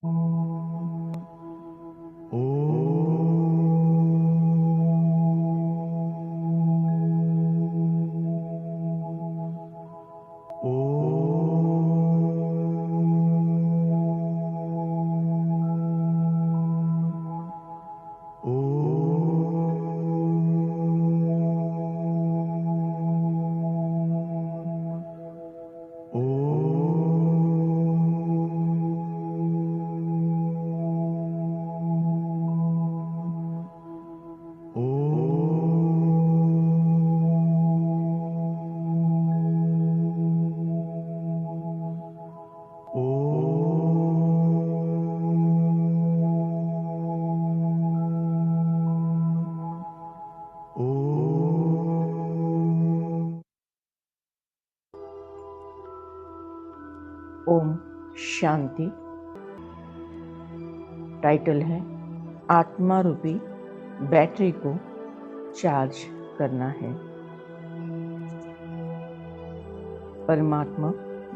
Om Shanti. Title है आत्मा रूपी बैटरी को चार्ज करना है। परमात्मा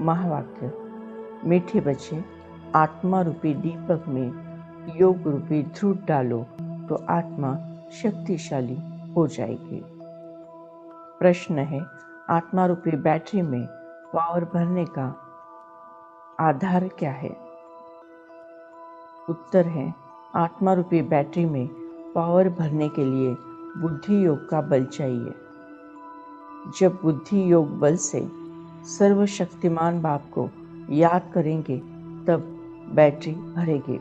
महावाक्य। मीठे बच्चे, आत्मा रूपी दीपक में योग रूपी ध्रुव डालो तो आत्मा शक्तिशाली हो जाएगी। प्रश्न है, आत्मा रूपी बैटरी में पावर भरने का आधार क्या है? उत्तर है, आत्मा रूपी बैटरी में पावर भरने के लिए बुद्धि योग का बल चाहिए। जब बुद्धि योग बल से सर्वशक्तिमान बाप को याद करेंगे तब बैटरी भरेगी।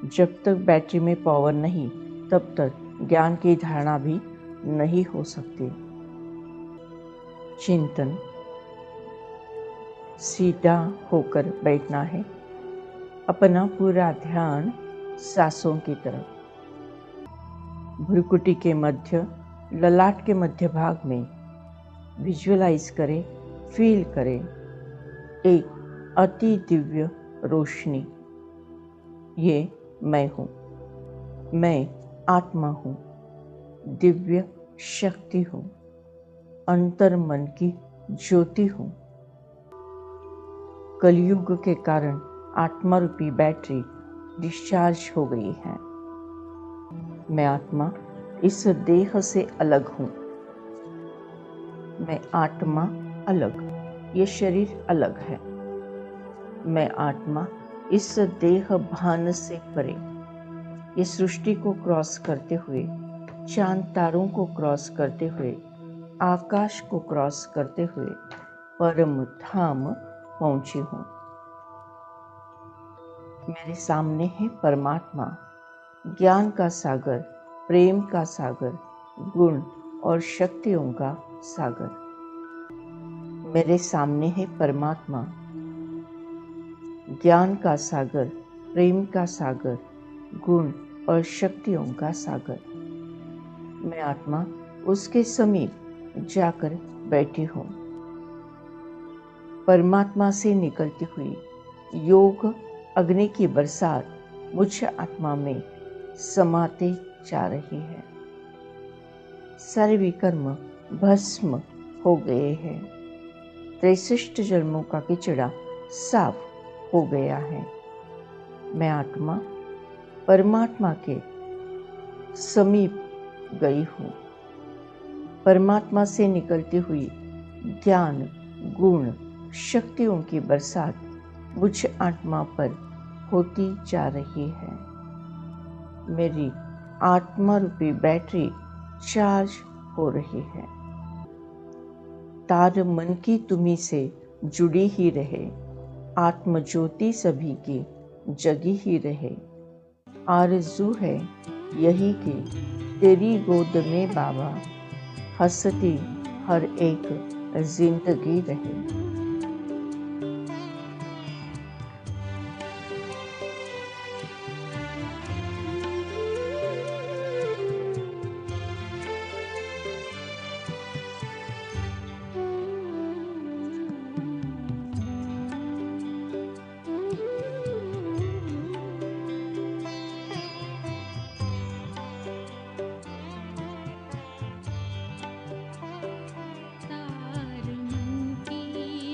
जब तक बैटरी में पावर नहीं तब तक ज्ञान की धारणा भी नहीं हो सकती। चिंतन। सीधा होकर बैठना है। अपना पूरा ध्यान सांसों की तरफ। भ्रुकुटी के मध्य, ललाट के मध्य भाग में विजुअलाइज करें, फील करें एक अति दिव्य रोशनी। ये मैं हूँ, मैं आत्मा हूँ, दिव्य शक्ति हूँ, अंतर मन की ज्योति हूँ। कलयुग के कारण आत्मा रूपी बैटरी डिस्चार्ज हो गई है। मैं आत्मा इस देह से अलग हूँ। मैं आत्मा अलग, ये शरीर अलग है। मैं आत्मा इस देह भान से परे, ये सृष्टि को क्रॉस करते हुए, चांद तारों को क्रॉस करते हुए, आकाश को क्रॉस करते हुए परम धाम पहुंची हूँ। मेरे सामने है परमात्मा, ज्ञान का सागर, प्रेम का सागर, गुण और शक्तियों का सागर। मेरे सामने है परमात्मा, ज्ञान का सागर, प्रेम का सागर, गुण और शक्तियों का सागर। मैं आत्मा उसके समीप जाकर बैठी हूँ। परमात्मा से निकलती हुई योग अग्नि की बरसात मुझ आत्मा में समाते जा रही है। सारे विकर्म भस्म हो गए हैं। 63 जन्मों का किचड़ा साफ हो गया है। मैं आत्मा परमात्मा के समीप गई हूँ। परमात्मा से निकलती हुई ज्ञान, गुण, शक्तियों की बरसात मुझ आत्मा पर होती जा रही है। मेरी आत्मा रूपी बैटरी चार्ज हो रही है। तार मन की तुम्ही से जुड़ी ही रहे, आत्म ज्योति सभी की जगी ही रहे। आरज़ू है यही कि तेरी गोद में बाबा हंसती हर एक जिंदगी रहे। तार मन की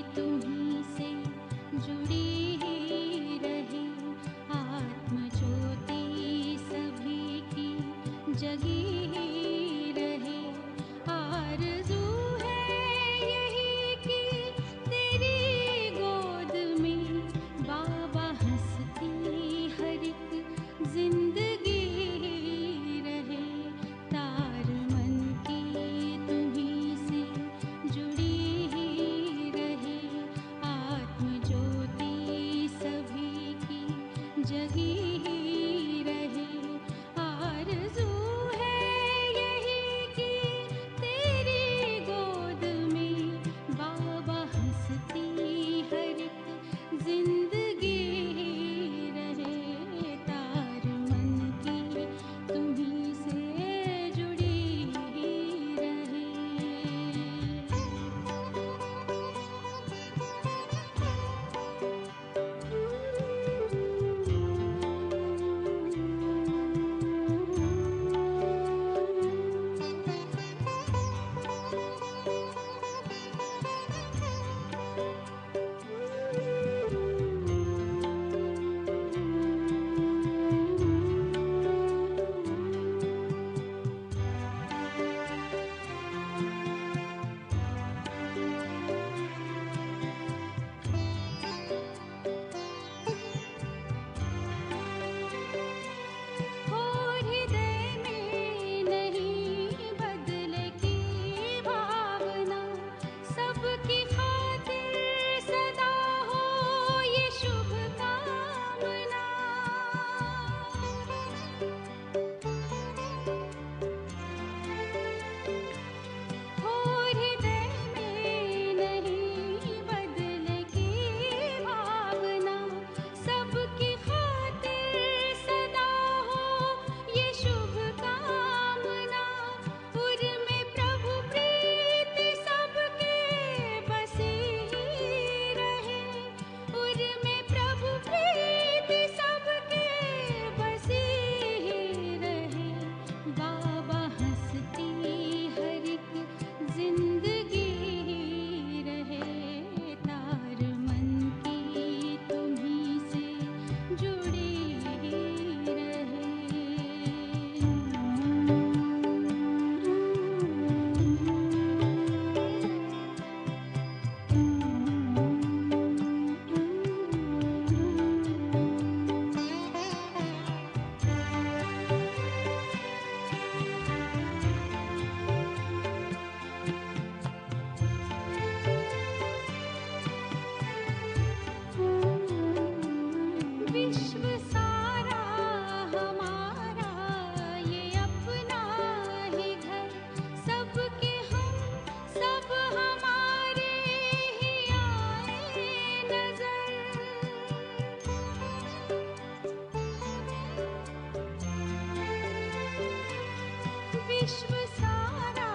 विश्व सारा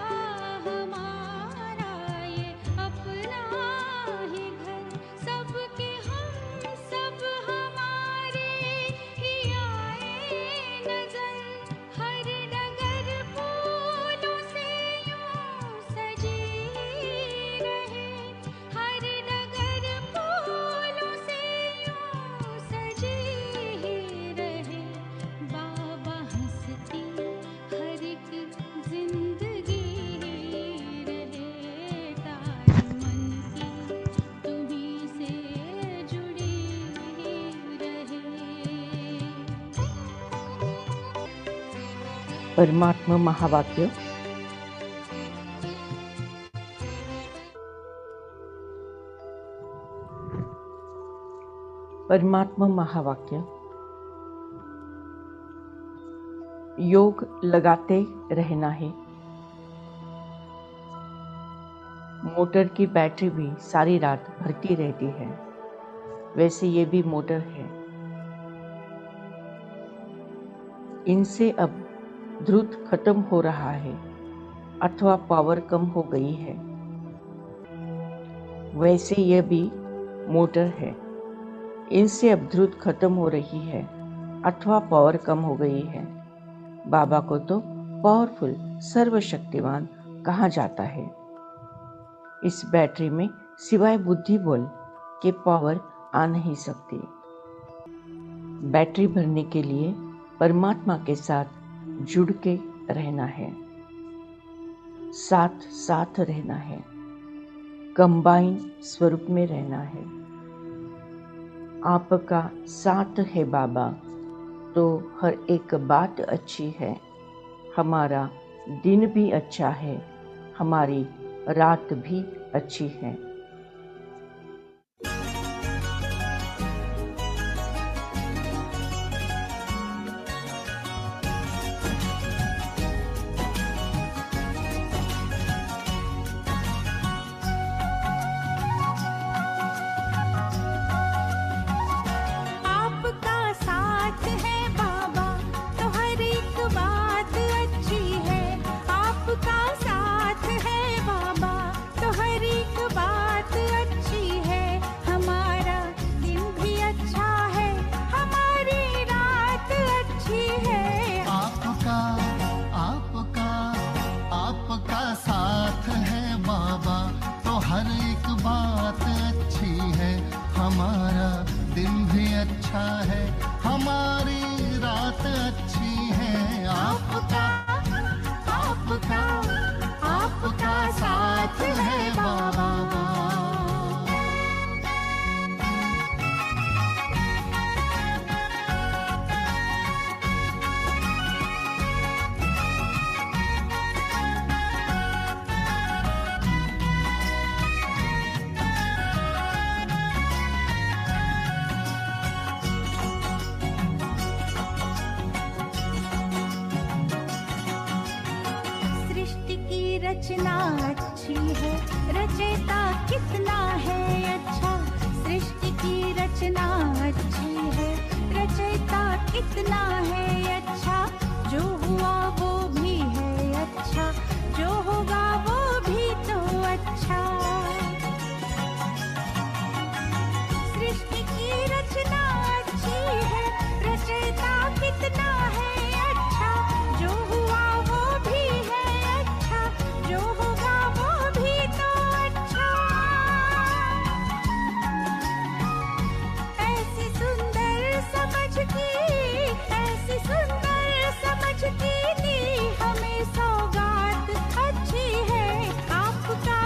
हमारा ये अपना ही घर, सबके हम सब हमारे ही आए नजर। हर डगर फूलों से यूं सजी रहे, हर डगर फूलों से यूं सजी रहे। बाबा हंसती हर एक जिंदगी रहे, तार मन की तुम्हीं से जुड़ी रहे। परमात्मा महावाक्य। परमात्मा महावाक्य। योग लगाते रहना है। मोटर की बैटरी भी सारी रात भरती रहती है, वैसे ये भी मोटर है। इनसे अब द्रुत खत्म हो रहा है अथवा पावर कम हो गई है, वैसे यह भी मोटर है। इनसे अब द्रुत खत्म हो रही है अथवा पावर कम हो गई है। बाबा को तो पावरफुल सर्वशक्तिवान कहा जाता है। इस बैटरी में सिवाय बुद्धि बल के पावर आ नहीं सकती। बैटरी भरने के लिए परमात्मा के साथ जुड़ के रहना है, साथ साथ रहना है, कंबाइन स्वरूप में रहना है। आपका साथ है बाबा तो हर एक बात अच्छी है। हमारा दिन भी अच्छा है, हमारी रात भी अच्छी है। आपका साथ है बाबा तो हर एक बात अच्छी है। आपका साथ है बाबा तो हर एक बात अच्छी है। हमारा दिन भी अच्छा है, हमारी रात अच्छी है। आपका आपका आपका साथ है बाबा तो हर एक बात अच्छी है। हमारा दिन भी अच्छा है, हमारी रात अच्छी है। आपका आपका आपका साथ है बाबा। सृष्टि की रचना अच्छी है, रचयिता कितना है अच्छा। सृष्टि की रचना अच्छी है, रचयिता कितना है अच्छा। जो हुआ वो भी है अच्छा, जो होगा वो भी तो अच्छा। सृष्टि की रचना अच्छी है, रचयिता कितना है अच्छा। जो हुआ वो भी है अच्छा, जो होगा वो भी तो अच्छा। ऐसी सुंदर समझ की, ऐसी सुंदर समझ की दी हमें सौगात अच्छी है। आपका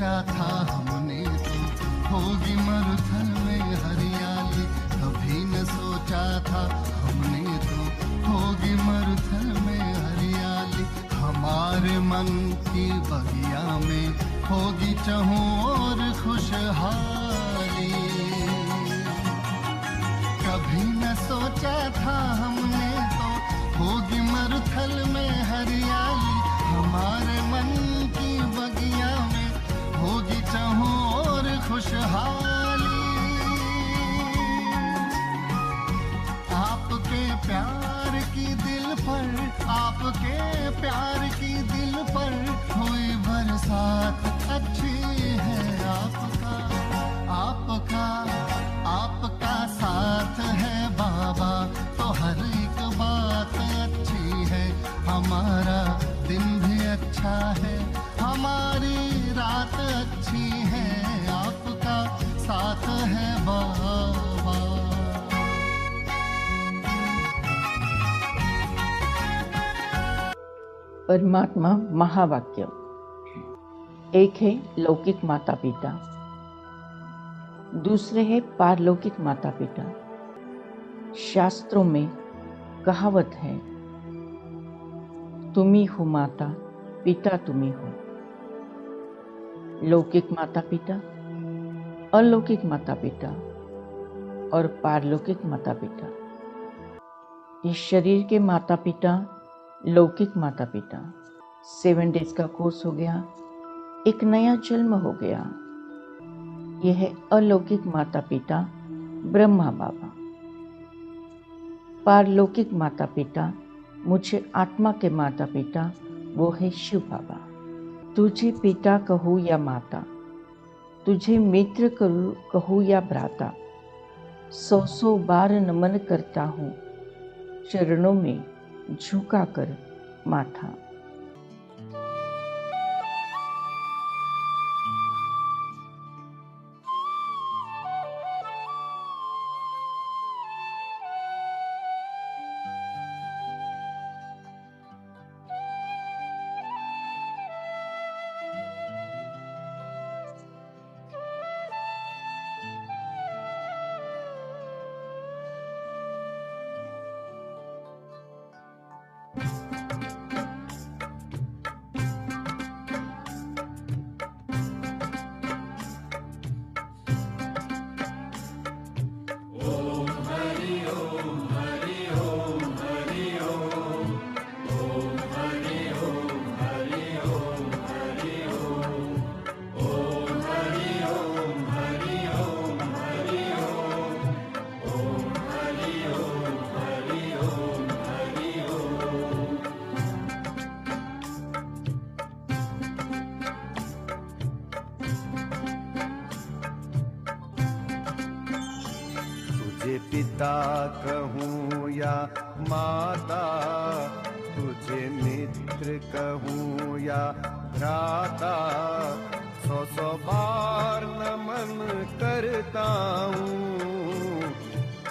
सोचा था हमने तो होगी मरुथल में हरियाली, कभी न सोचा था हमने तो होगी मरुथल में हरियाली। हमारे मन की बगिया में होगी चहुं और खुशहाली। कभी न सोचा था हमने तो होगी मरुथल में हरियाली, हमारे मन की बगिया में होगी चहुं और खुशहाली। आपके प्यार की दिल पर, आपके प्यार की दिल पर हुई बरसात अच्छी है। आपका आपका आपका साथ है बाबा, तो हर एक बात अच्छी है। हमारा दिन भी अच्छा है, हमारी रात अच्छी है। आपका साथ है बाबा। परमात्मा महावाक्य। एक है लौकिक माता पिता, दूसरे है पारलौकिक माता पिता। शास्त्रों में कहावत है, तुम्ही हो माता, पिता तुम्ही हो। लौकिक माता पिता, अलौकिक माता पिता और पारलौकिक माता पिता। इस शरीर के माता पिता लौकिक माता पिता, 7 डेज का कोर्स हो गया, एक नया जन्म हो गया। यह है अलौकिक माता पिता ब्रह्मा बाबा। पारलौकिक माता पिता, मुझे आत्मा के माता पिता, वो है शिव बाबा। तुझे पिता कहूँ या माता, तुझे मित्र कहूँ या भ्राता, 100 बार नमन करता हूँ, चरणों में झुका कर माथा। तुझे पिता कहूँ या माता, तुझे मित्र कहूँ या भ्राता, 100 बार नमन करता हूँ,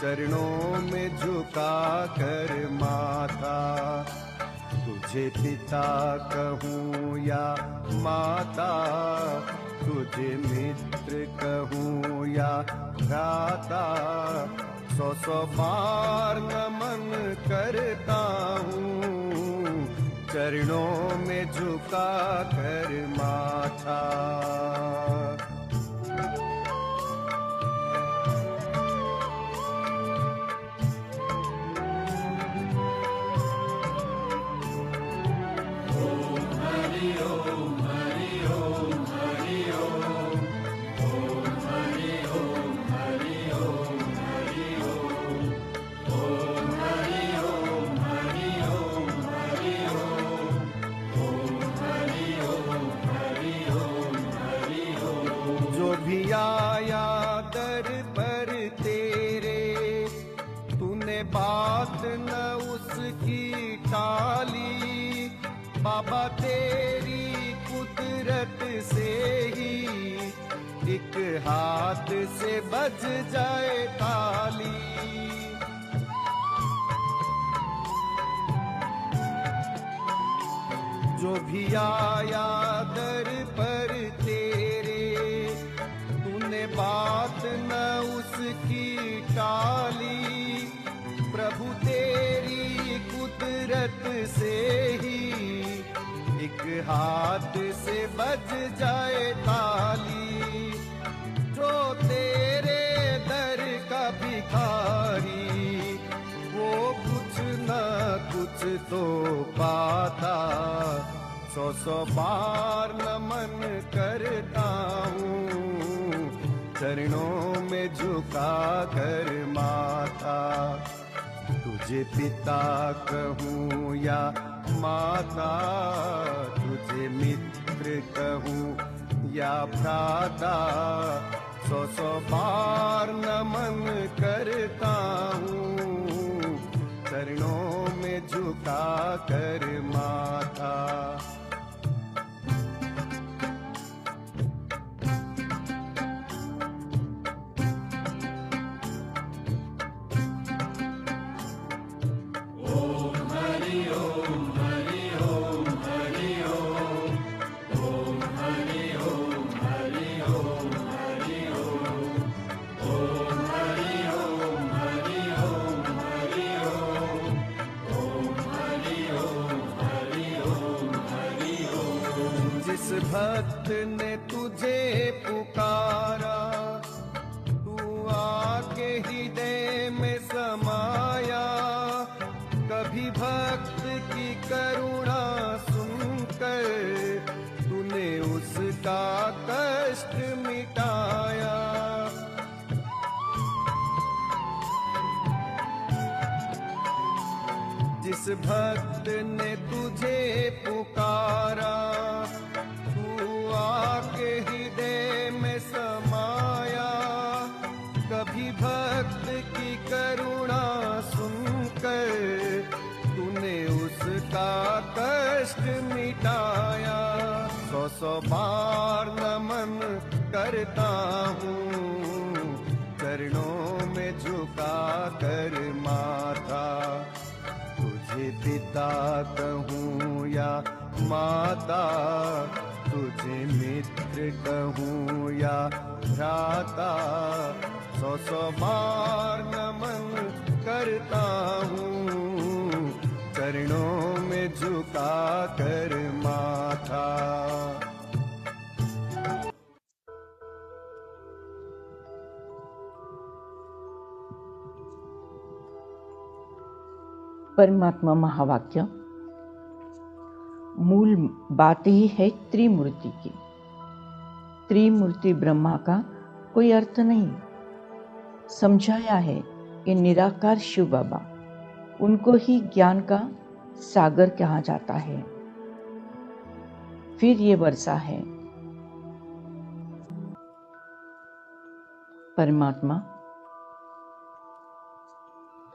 चरणों में झुका कर माथा। तुझे पिता कहूँ या माता, तुझे मित्र कहूँ या भ्राता, 100 बार नमन करता हूँ, चरणों में झुका कर माथा। आया दर पर तेरे, तूने बात न उसकी टाली, बाबा तेरी कुदरत से ही एक हाथ से बज जाए ताली। जो भी आया दर पर तेरे, बात न उसकी टाली, प्रभु तेरी कुदरत से ही एक हाथ से बज जाए ताली। जो तेरे दर का भिखारी वो कुछ न कुछ तो पाता, 100 बार नमन करता हूँ चरणों में झुका कर माथा। तुझे पिता कहूँ या माता, तुझे मित्र कहूँ या भ्राता, 100 बार नमन करता हूँ चरणों में झुका कर माथा। भक्त ने तुझे पुकारा, तू आके हृदय में समाया। कभी भक्त की करुणा सुनकर तूने उसका कष्ट मिटाया। जिस भक्त ने तुझे पुकारा, आके हृदय में समाया। कभी भक्त की करुणा सुनकर तूने उसका कष्ट मिटाया। 100 बार नमन करता हूँ चरणों में झुका कर माथा। तुझे पिता कहूँ या माता, तुझे मित्र कहूँ या भ्राता, 100 बार नमन करता हूँ चरणों में झुका कर माथा। परमात्मा महावाक्य मूल बात ही है त्रिमूर्ति की। त्रिमूर्ति ब्रह्मा का कोई अर्थ नहीं समझाया है कि निराकार शिव बाबा, उनको ही ज्ञान का सागर कहा जाता है। फिर ये वर्षा है। परमात्मा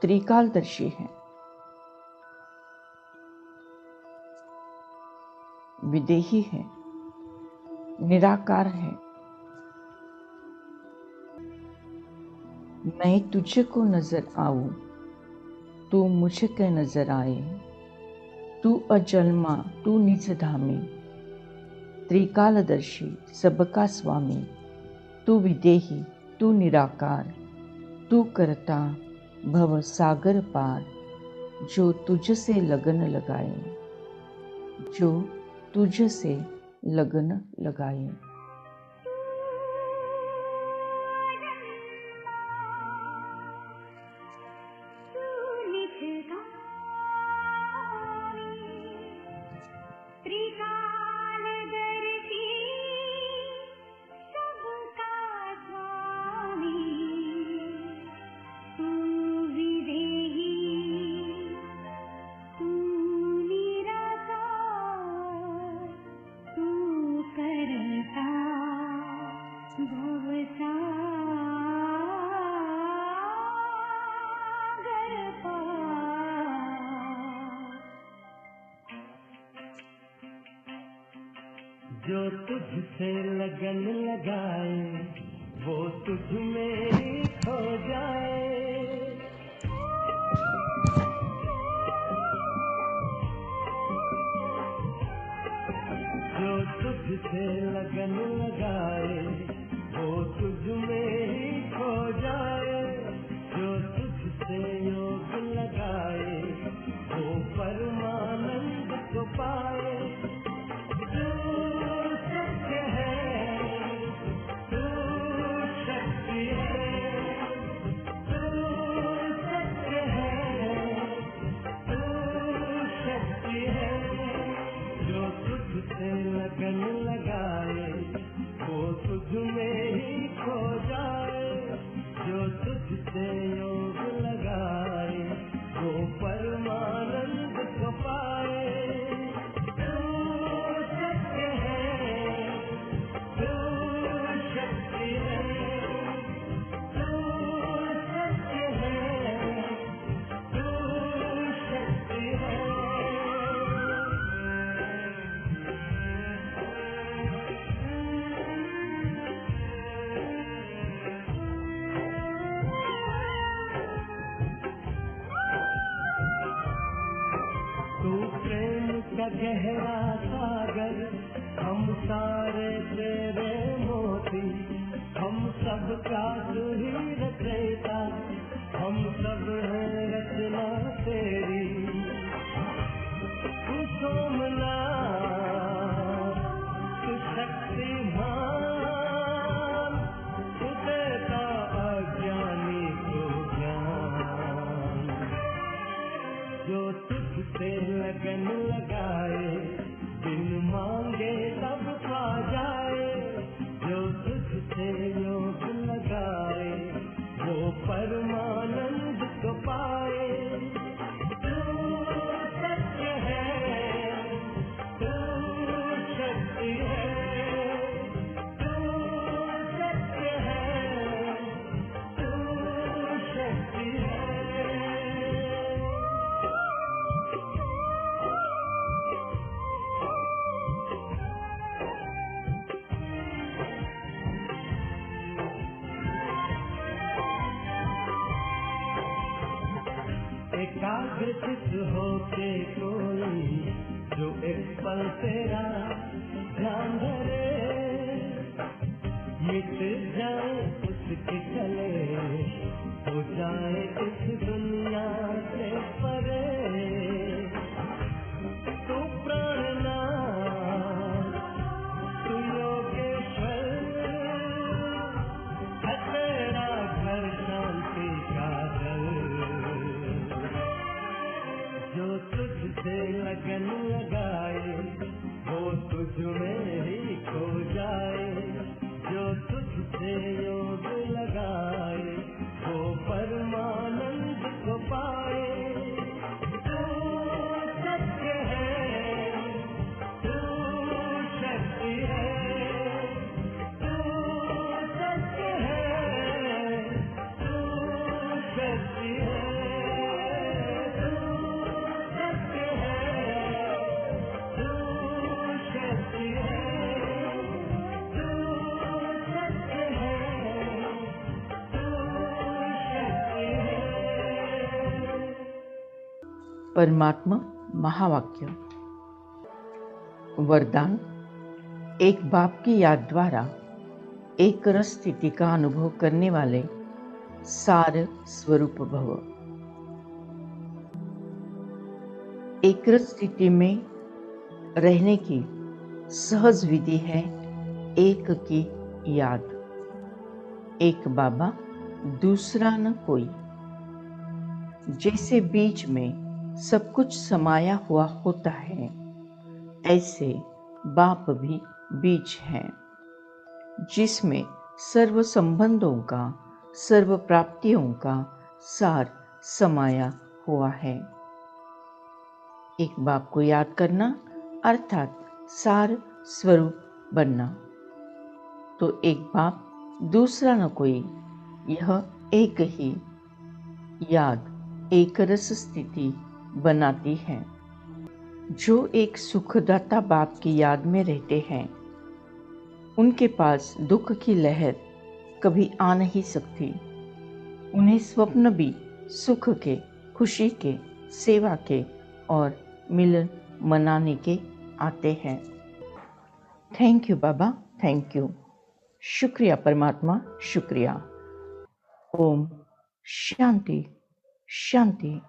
त्रिकालदर्शी है, विदेही है, निराकार है। मैं तुझे को नजर आऊं, तू मुझे के नजर आए। तू अजन्मा, तू निजधामी, त्रिकालदर्शी, सबका स्वामी। तू विदेही, तू निराकार, तू करता भव सागर पार। जो तुझसे लगन लगाए, जो तुझसे लगन लगाए। जो तुझसे लगन लगाए वो तुझ में ही खो जाए। जो तुझसे लगन लगाए वो तुझ में ही खो जाए, जो तुझसे योग लगाए वो परमानंद को पाए। तू सत्य है, तू शक्ति है, तू सत्य है, तू शक्ति है। जो तुझसे लगन लगाए वो तुझ में ही खो जाए, जो तुझसे योग लगाए वो परमानंद को पाए। तू सत्य है, तू शक्ति है, तू सत्य है, तू शक्ति है। तू प्रेम का गहरा सागर, हम सारे तेरे मोती, हम सब का तू ही रचयिता, हम सब हैं रचना तेरी। तू सोमनाथ, तू शक्तिमान, तू देता अज्ञानी को ज्ञान। जो तुझसे लगन लगाए बिन मांगे तब पा जाए, जो तुझसे योग लगाए वो परमानंद को पाए। तू सत्य है, तू शक्ति है, तू सत्य है, तू शक्ति है। एकाग्रचित होके कोई जो एक पल तेरा ध्यान धरे, मिट जाए उसके गले, हो जाए इस दुनिया से परे। तू प्राणनाथ, तू योगेश्वर, है तेरा घर शांति का दर। जो तुझसे लगन लगाए वो तुझ में ही खो जाए, जो तुझसे योग लगाए वो परमानंद को पाए। तू सत्य है, तू शक्ति है, तू सत्य है, तू शक्ति है। परमात्मा महावाक्य। वरदान। एक बाप की याद द्वारा एक रस स्थिति का अनुभव करने वाले सार स्वरूप भव। एक रस स्थिति में रहने की सहज विधि है एक की याद। एक बाबा दूसरा न कोई। जैसे बीज में सब कुछ समाया हुआ होता है, ऐसे बाप भी बीज है जिसमें सर्व संबंधों का, सर्व प्राप्तियों का सार समाया हुआ है। एक बाप को याद करना अर्थात सार स्वरूप बनना। तो एक बाप दूसरा न कोई, यह एक ही याद एक रस स्थिति बनाती है। जो एक सुखदाता बाप की याद में रहते हैं, उनके पास दुख की लहर कभी आ नहीं सकती। उन्हें स्वप्न भी सुख के, खुशी के, सेवा के और मिलन मनाने के आते हैं। Thank you Baba, thank you. शुक्रिया परमात्मा, शुक्रिया। ओम शांति शांति।